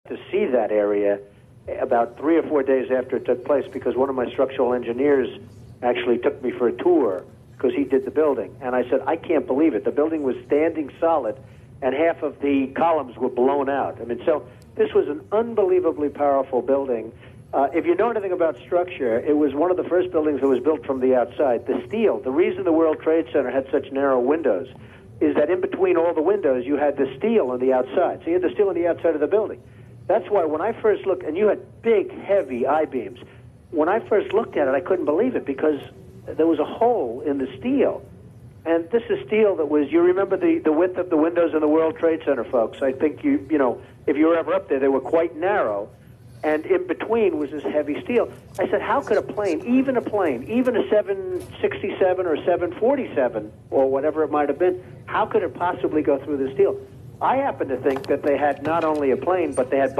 to see that area about 3 or 4 days after it took place, because one of my structural engineers actually took me for a tour because he did the building. And I said, I can't believe it. The building was standing solid, and half of the columns were blown out. I mean, so this was an unbelievably powerful building. If you know anything about structure, it was one of the first buildings that was built from the outside. The steel, the reason the World Trade Center had such narrow windows is that in between all the windows, you had the steel on the outside. So you had the steel on the outside of the building. That's why when I first looked, and you had big, heavy I-beams, when I first looked at it, I couldn't believe it because there was a hole in the steel. And this is steel that was, you remember the width of the windows in the World Trade Center, folks. I think you know, if you were ever up there, they were quite narrow. And in between was this heavy steel. I said, how could a plane, even a 767 or 747 or whatever it might have been, how could it possibly go through the steel? I happen to think that they had not only a plane, but they had